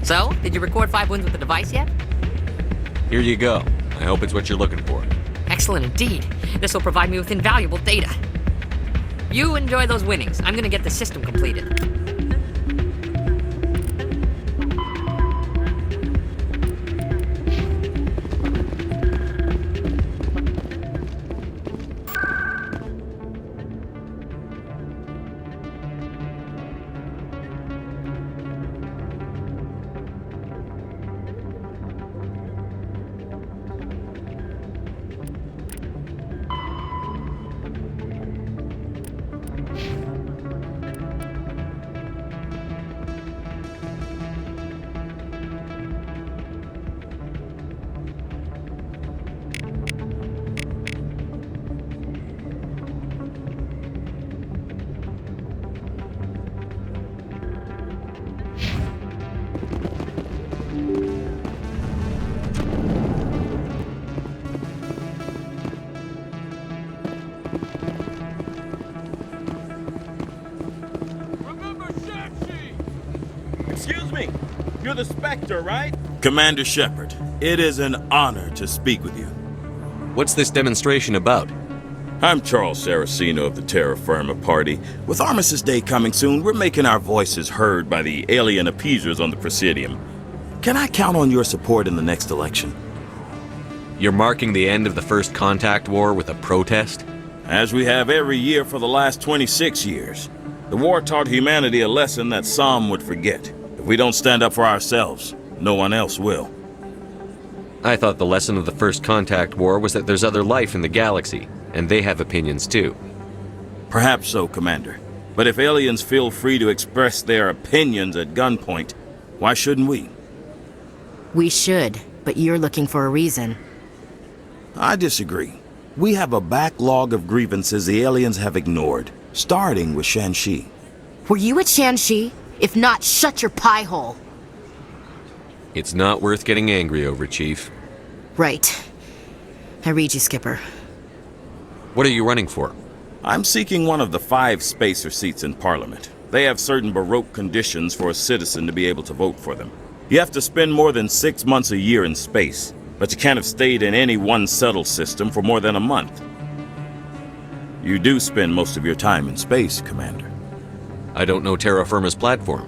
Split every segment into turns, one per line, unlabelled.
So, did you record 5 wins with the device yet?
Here you go. I hope it's what you're looking for.
Excellent indeed. This will provide me with invaluable data. You enjoy those winnings. I'm gonna get the system completed.
Excuse me, you're the Spectre, right? Commander Shepard, it is an honor to speak with you.
What's this demonstration about?
I'm Charles Saraceno of the Terra Firma Party. With Armistice Day coming soon, we're making our voices heard by the alien appeasers on the Presidium. Can I count on your support in the next election?
You're marking the end of the First Contact War with a protest?
As we have every year for the last 26 years. The war taught humanity a lesson that some would forget. If we don't stand up for ourselves, no one else will.
I thought the lesson of the First Contact War was that there's other life in the galaxy, and they have opinions too.
Perhaps so, Commander. But if aliens feel free to express their opinions at gunpoint, why shouldn't we?
We should, but you're looking for a reason.
I disagree. We have a backlog of grievances the aliens have ignored, starting with Shanxi.
Were you at Shanxi? If not, shut your pie hole.
It's not worth getting angry over, Chief.
Right. I read you, Skipper.
What are you running for?
I'm seeking one of the 5 spacer seats in Parliament. They have certain baroque conditions for a citizen to be able to vote for them. You have to spend more than 6 months a year in space, but you can't have stayed in any one settled system for more than a month. You do spend most of your time in space, Commander.
I don't know Terra Firma's platform.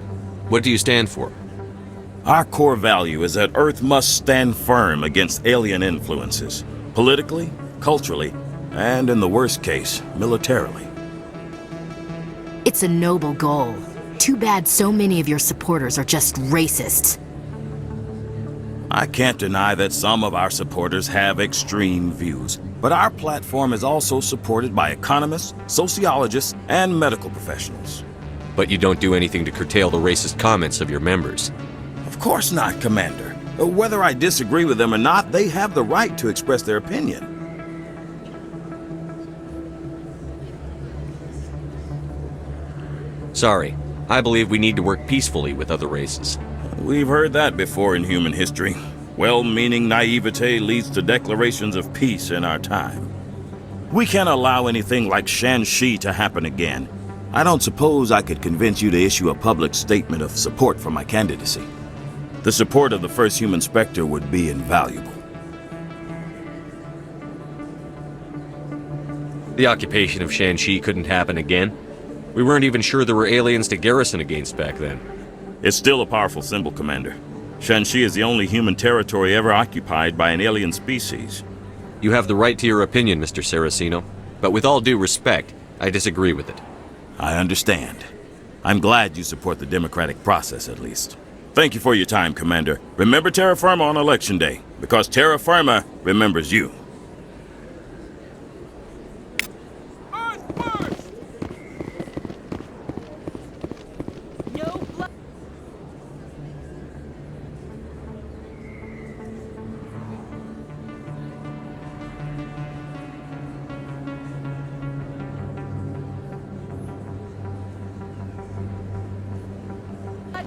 What do you stand for?
Our core value is that Earth must stand firm against alien influences, politically, culturally, and in the worst case, militarily.
It's a noble goal. Too bad so many of your supporters are just racists.
I can't deny that some of our supporters have extreme views, but our platform is also supported by economists, sociologists, and medical professionals.
But you don't do anything to curtail the racist comments of your members.
Of course not, Commander. Whether I disagree with them or not, they have the right to express their opinion.
Sorry. I believe we need to work peacefully with other races.
We've heard that before in human history. Well-meaning naivete leads to declarations of peace in our time. We can't allow anything like Shanxi to happen again. I don't suppose I could convince you to issue a public statement of support for my candidacy. The support of the first human Spectre would be invaluable.
The occupation of Shanxi couldn't happen again. We weren't even sure there were aliens to garrison against back then.
It's still a powerful symbol, Commander. Shanxi is the only human territory ever occupied by an alien species.
You have the right to your opinion, Mr. Saraceno, but with all due respect, I disagree with it.
I understand. I'm glad you support the democratic process, at least. Thank you for your time, Commander. Remember Terra Firma on Election Day, because Terra Firma remembers you.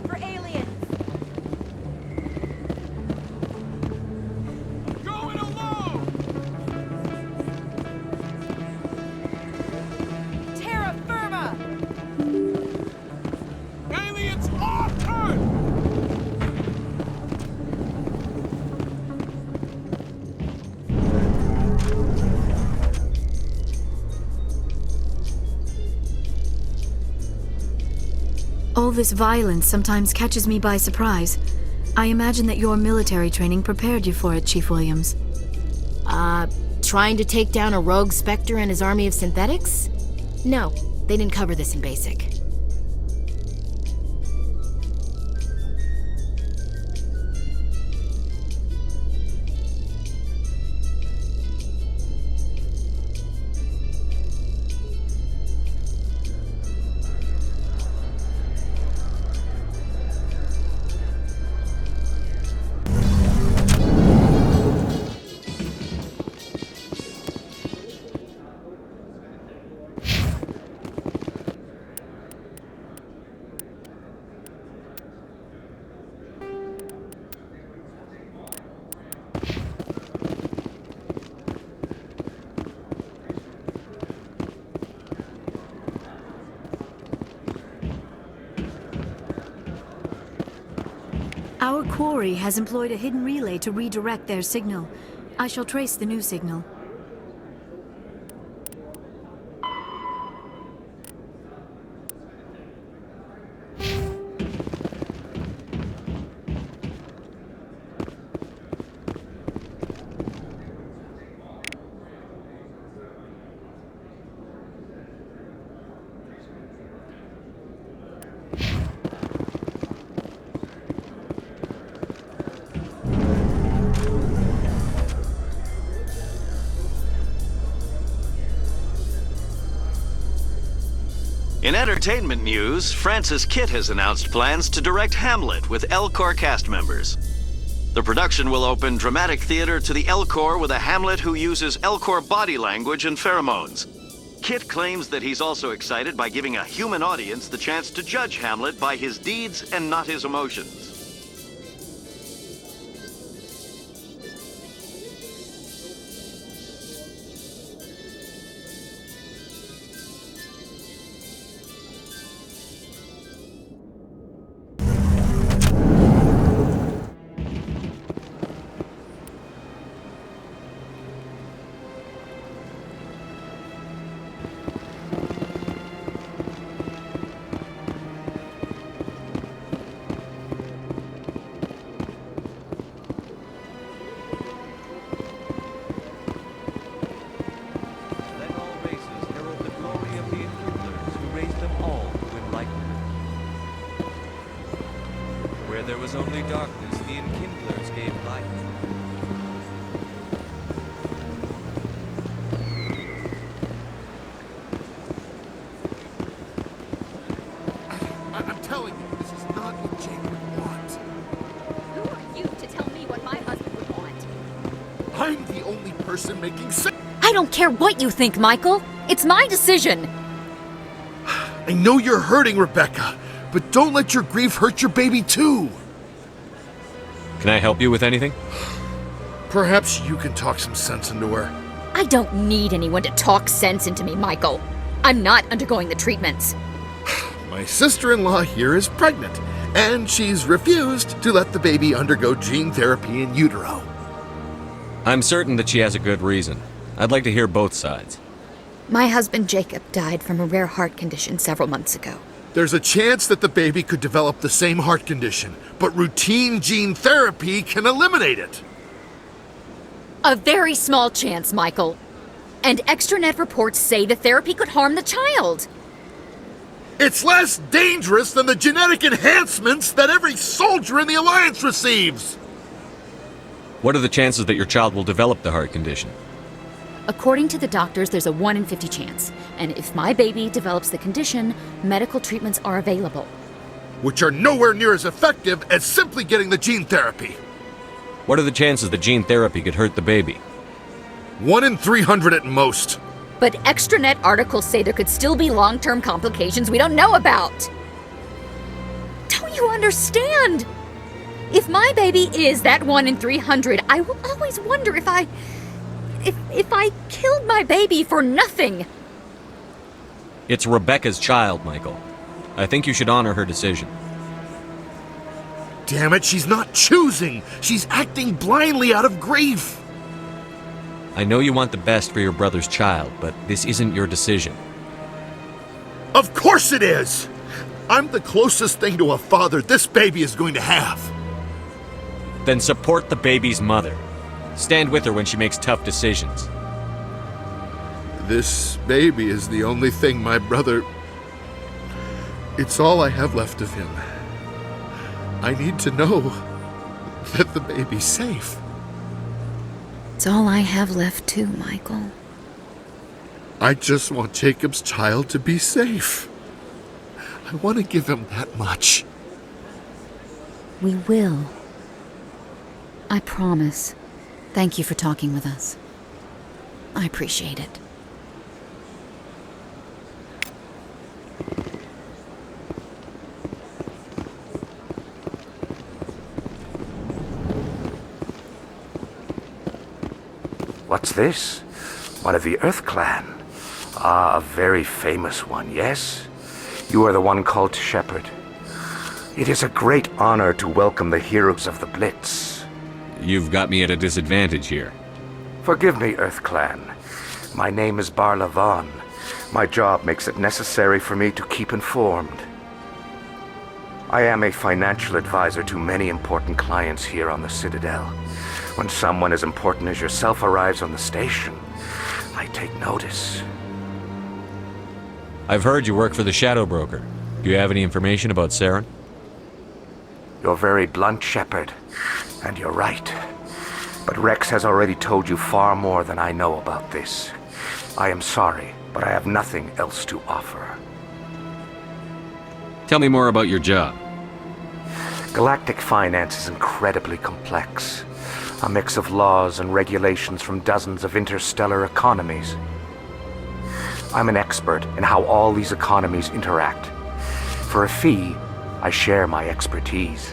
For aliens. Going alone.
All this violence sometimes catches me by surprise. I imagine that your military training prepared you for it, Chief Williams.
Trying to take down a rogue Spectre and his army of synthetics? No, they didn't cover this in basic.
Our quarry has employed a hidden relay to redirect their signal. I shall trace the new signal.
In entertainment news, Francis Kitt has announced plans to direct Hamlet with El Corps cast members. The production will open dramatic theater to the El Corps with a Hamlet who uses El Corps body language and pheromones. Kitt claims that he's also excited by giving a human audience the chance to judge Hamlet by his deeds and not his emotions.
Where there was only darkness, the enkindlers gave light.
I'm telling you, this is not what Jake would want.
Who are you to tell me what my husband would want?
I'm the only person making sense.
I don't care what you think, Michael. It's my decision.
I know you're hurting, Rebecca, but don't let your grief hurt your baby too.
Can I help you with anything?
Perhaps you can talk some sense into her.
I don't need anyone to talk sense into me, Michael. I'm not undergoing the treatments.
My sister-in-law here is pregnant, and she's refused to let the baby undergo gene therapy in utero.
I'm certain that she has a good reason. I'd like to hear both sides.
My husband Jacob died from a rare heart condition several months ago.
There's a chance that the baby could develop the same heart condition, but routine gene therapy can eliminate it.
A very small chance, Michael. And extranet reports say the therapy could harm the child.
It's less dangerous than the genetic enhancements that every soldier in the Alliance receives.
What are the chances that your child will develop the heart condition?
According to the doctors, there's a 1 in 50 chance. And if my baby develops the condition, medical treatments are available.
Which are nowhere near as effective as simply getting the gene therapy.
What are the chances that gene therapy could hurt the baby?
1 in 300 at most.
But extranet articles say there could still be long-term complications we don't know about. Don't you understand? If my baby is that 1 in 300, I will always wonder if I killed my baby for nothing.
It's Rebecca's child, Michael. I think you should honor her decision.
Damn it, she's not choosing. She's acting blindly out of grief.
I know you want the best for your brother's child, but this isn't your decision.
Of course it is! I'm the closest thing to a father this baby is going to have.
Then support the baby's mother. Stand with her when she makes tough decisions.
This baby is the only thing my brother... It's all I have left of him. I need to know that the baby's safe.
It's all I have left too, Michael.
I just want Jacob's child to be safe. I want to give him that much.
We will. I promise. Thank you for talking with us. I appreciate it.
What's this? One of the Earth Clan. Ah, a very famous one, yes? You are the one called Shepherd. It is a great honor to welcome the heroes of the Blitz.
You've got me at a disadvantage here.
Forgive me, Earth Clan. My name is Barla Vaughn. My job makes it necessary for me to keep informed. I am a financial advisor to many important clients here on the Citadel. When someone as important as yourself arrives on the station, I take notice.
I've heard you work for the Shadow Broker. Do you have any information about Saren?
You're very blunt, Shepherd, and you're right. But Rex has already told you far more than I know about this. I am sorry, but I have nothing else to offer.
Tell me more about your job.
Galactic finance is incredibly complex. A mix of laws and regulations from dozens of interstellar economies. I'm an expert in how all these economies interact. For a fee, I share my expertise.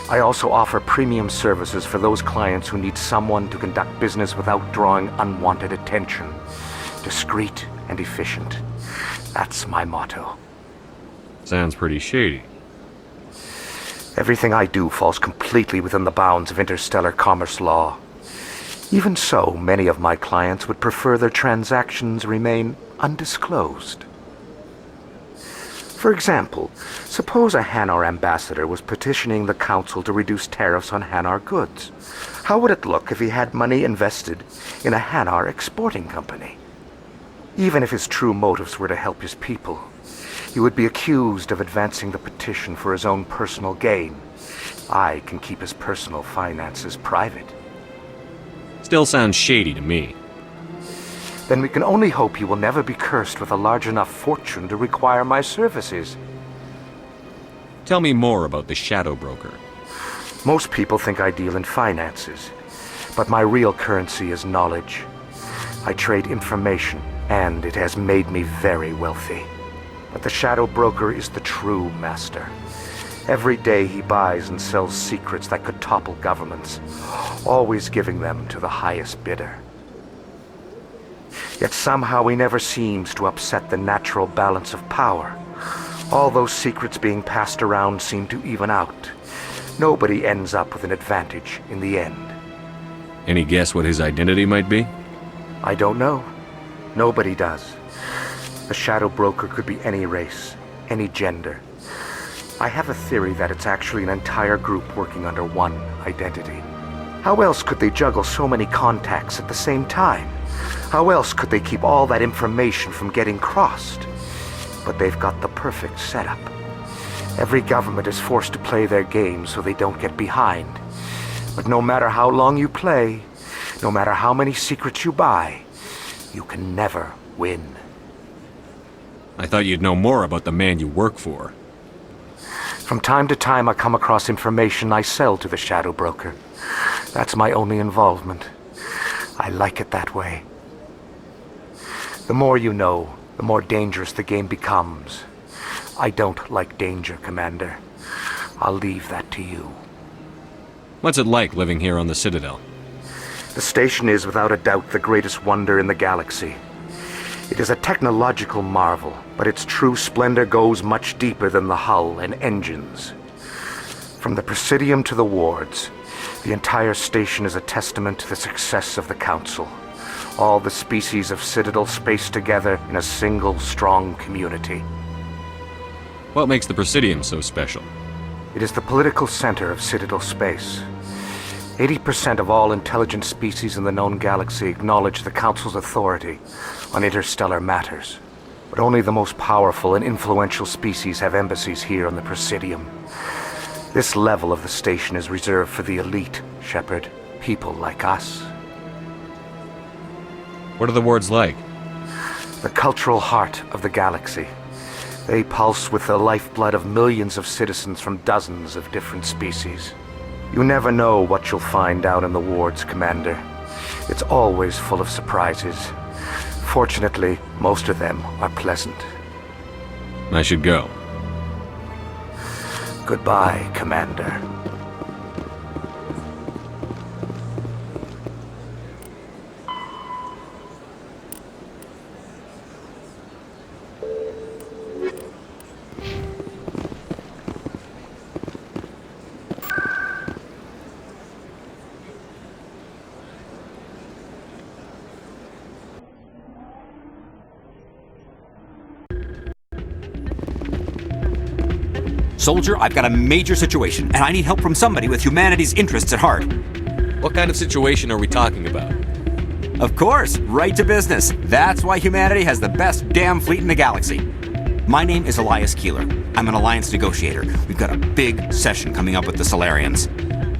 I also offer premium services for those clients who need someone to conduct business without drawing unwanted attention. Discreet and efficient. That's my motto.
Sounds pretty shady.
Everything I do falls completely within the bounds of interstellar commerce law. Even so, many of my clients would prefer their transactions remain undisclosed. For example, suppose a Hanar ambassador was petitioning the council to reduce tariffs on Hanar goods. How would it look if he had money invested in a Hanar exporting company? Even if his true motives were to help his people, he would be accused of advancing the petition for his own personal gain. I can keep his personal finances private.
Still sounds shady to me.
Then we can only hope you will never be cursed with a large enough fortune to require my services.
Tell me more about the Shadow Broker.
Most people think I deal in finances, but my real currency is knowledge. I trade information, and it has made me very wealthy. But the Shadow Broker is the true master. Every day he buys and sells secrets that could topple governments, always giving them to the highest bidder. Yet somehow he never seems to upset the natural balance of power. All those secrets being passed around seem to even out. Nobody ends up with an advantage in the end.
Any guess what his identity might be?
I don't know. Nobody does. The Shadow Broker could be any race, any gender. I have a theory that it's actually an entire group working under one identity. How else could they juggle so many contacts at the same time? How else could they keep all that information from getting crossed? But they've got the perfect setup. Every government is forced to play their game so they don't get behind. But no matter how long you play, no matter how many secrets you buy, you can never win.
I thought you'd know more about the man you work for.
From time to time I come across information I sell to the Shadow Broker. That's my only involvement. I like it that way. The more you know, the more dangerous the game becomes. I don't like danger, Commander. I'll leave that to you.
What's it like living here on the Citadel?
The station is without a doubt the greatest wonder in the galaxy. It is a technological marvel, but its true splendor goes much deeper than the hull and engines. From the Presidium to the wards, the entire station is a testament to the success of the Council. All the species of Citadel spaced together in a single strong community.
What makes the Presidium so special?
It is the political center of Citadel space. 80% of all intelligent species in the known galaxy acknowledge the Council's authority on interstellar matters. But only the most powerful and influential species have embassies here on the Presidium. This level of the station is reserved for the elite, Shepard. People like us.
What are the wards like?
The cultural heart of the galaxy. They pulse with the lifeblood of millions of citizens from dozens of different species. You never know what you'll find out in the wards, Commander. It's always full of surprises. Fortunately, most of them are pleasant.
I should go.
Goodbye, Commander.
Soldier, I've got a major situation, and I need help from somebody with humanity's interests at heart.
What kind of situation are we talking about?
Of course, right to business. That's why humanity has the best damn fleet in the galaxy. My name is Elias Keeler. I'm an alliance negotiator. We've got a big session coming up with the Solarians.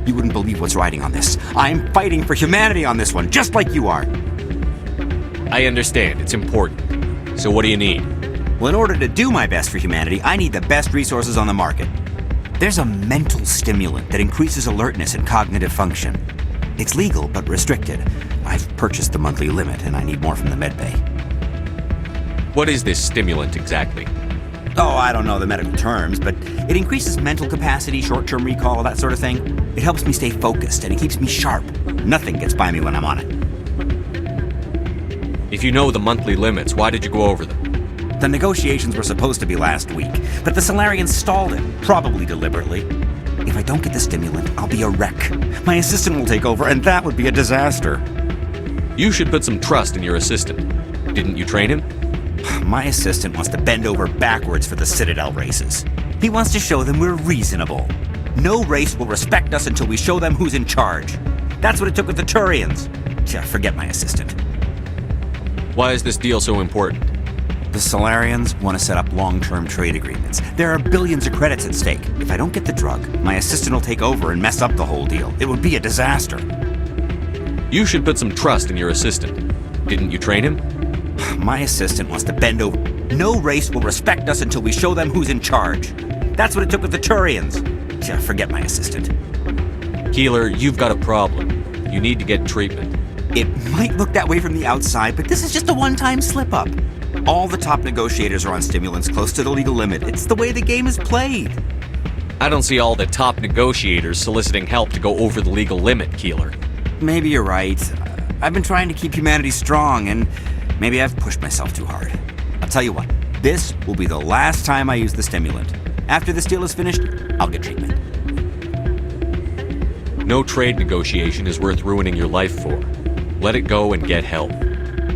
You wouldn't believe what's riding on this. I'm fighting for humanity on this one, just like you are.
I understand. It's important. So what do you need?
Well, in order to do my best for humanity, I need the best resources on the market. There's a mental stimulant that increases alertness and cognitive function. It's legal, but restricted. I've purchased the monthly limit, and I need more from the medbay.
What is this stimulant exactly?
Oh, I don't know the medical terms, but it increases mental capacity, short-term recall, that sort of thing. It helps me stay focused, and it keeps me sharp. Nothing gets by me when I'm on it.
If you know the monthly limits, why did you go over them?
The negotiations were supposed to be last week, but the Solarians stalled it, probably deliberately. If I don't get the stimulant, I'll be a wreck. My assistant will take over, and that would be a disaster.
You should put some trust in your assistant. Didn't you train him?
My assistant wants to bend over backwards for the Citadel races. He wants to show them we're reasonable. No race will respect us until we show them who's in charge. That's what it took with the Turians. Forget my assistant.
Why is this deal so important?
The Solarians want to set up long-term trade agreements. There are billions of credits at stake. If I don't get the drug, my assistant will take over and mess up the whole deal. It would be a disaster.
You should put some trust in your assistant. Didn't you train him?
My assistant wants to bend over. No race will respect us until we show them who's in charge. That's what it took with the Turians. Forget my assistant.
Keeler, you've got a problem. You need to get treatment.
It might look that way from the outside, but this is just a one-time slip-up. All the top negotiators are on stimulants close to the legal limit. It's the way the game is played.
I don't see all the top negotiators soliciting help to go over the legal limit, Keeler.
Maybe you're right. I've been trying to keep humanity strong, and maybe I've pushed myself too hard. I'll tell you what, this will be the last time I use the stimulant. After this deal is finished, I'll get treatment.
No trade negotiation is worth ruining your life for. Let it go and get help.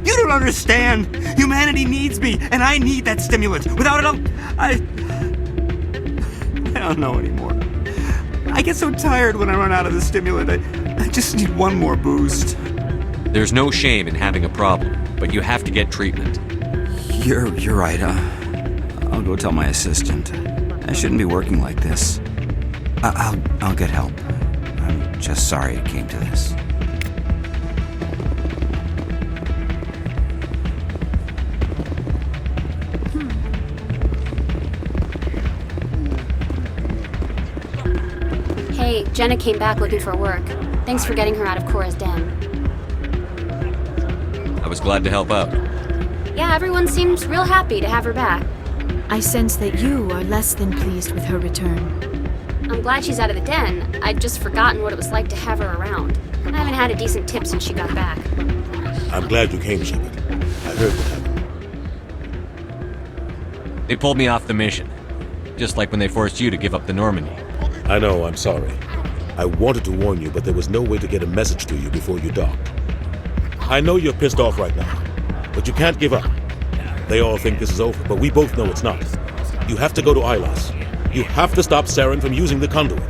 You don't understand! Humanity needs me, and I need that stimulant. Without it, I don't know anymore. I get so tired when I run out of the stimulant. I just need one more boost.
There's no shame in having a problem, but you have to get treatment.
You're right. I'll go tell my assistant. I shouldn't be working like this. I'll get help. I'm just sorry it came to this.
Hey, Jenna came back looking for work. Thanks for getting her out of Cora's den.
I was glad to help out.
Yeah, everyone seems real happy to have her back.
I sense that you are less than pleased with her return.
I'm glad she's out of the den. I'd just forgotten what it was like to have her around. I haven't had a decent tip since she got back.
I'm glad you came, Shepard. I heard what happened.
They pulled me off the mission. Just like when they forced you to give up the Normandy.
I know, I'm sorry. I wanted to warn you, but there was no way to get a message to you before you docked. I know you're pissed off right now, but you can't give up. They all think this is over, but we both know it's not. You have to go to Ilas. You have to stop Saren from using the conduit.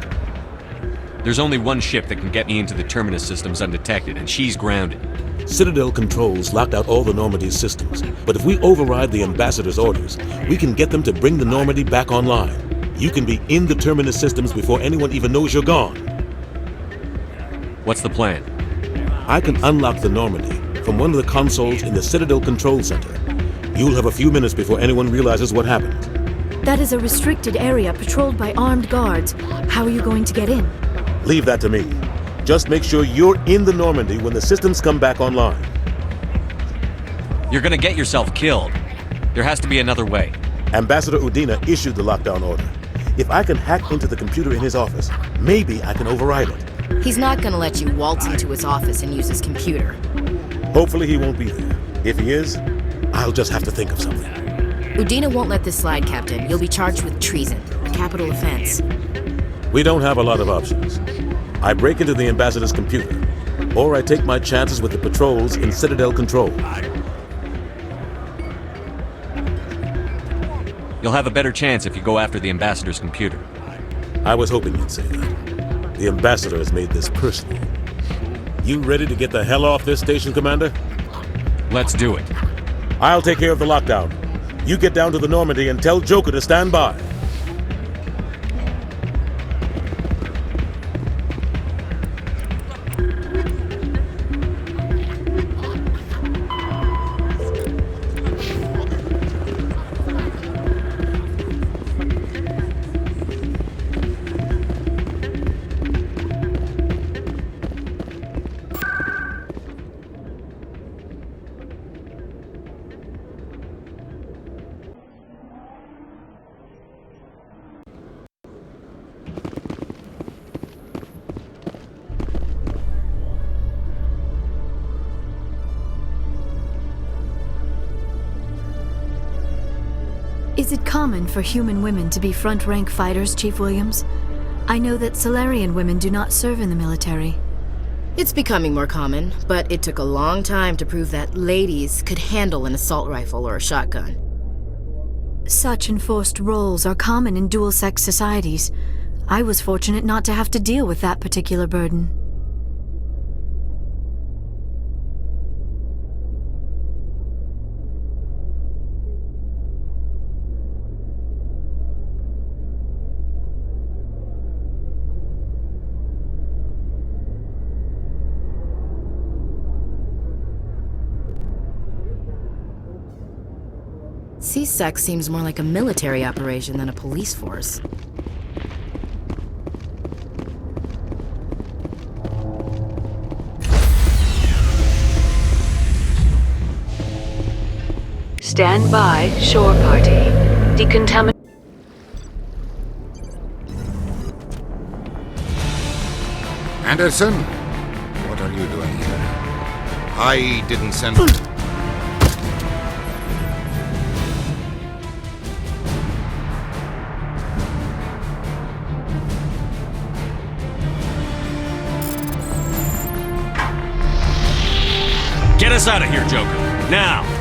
There's only one ship that can get me into the Terminus systems undetected, and she's grounded.
Citadel controls locked out all the Normandy's systems, but if we override the Ambassador's orders, we can get them to bring the Normandy back online. You can be in the Terminus systems before anyone even knows you're gone.
What's the plan?
I can unlock the Normandy from one of the consoles in the Citadel Control Center. You'll have a few minutes before anyone realizes what happened.
That is a restricted area patrolled by armed guards. How are you going to get in?
Leave that to me. Just make sure you're in the Normandy when the systems come back online.
You're gonna get yourself killed. There has to be another way.
Ambassador Udina issued the lockdown order. If I can hack into the computer in his office, maybe I can override it.
He's not gonna let you waltz into his office and use his computer.
Hopefully he won't be there. If he is, I'll just have to think of something.
Udina won't let this slide, Captain. You'll be charged with treason, a capital offense.
We don't have a lot of options. I break into the Ambassador's computer, or I take my chances with the patrols in Citadel Control.
You'll have a better chance if you go after the Ambassador's computer.
I was hoping you'd say that. The Ambassador has made this personal. You ready to get the hell off this station, Commander?
Let's do it.
I'll take care of the lockdown. You get down to the Normandy and tell Joker to stand by.
Is it common for human women to be front-rank fighters, Chief Williams? I know that Solarian women do not serve in the military.
It's becoming more common, but it took a long time to prove that ladies could handle an assault rifle or a shotgun.
Such enforced roles are common in dual-sex societies. I was fortunate not to have to deal with that particular burden.
C-Sex seems more like a military operation than a police force.
Stand by, shore party. Decontaminate.
Anderson, what are you doing here? I didn't send...
Get us out of here, Joker. Now!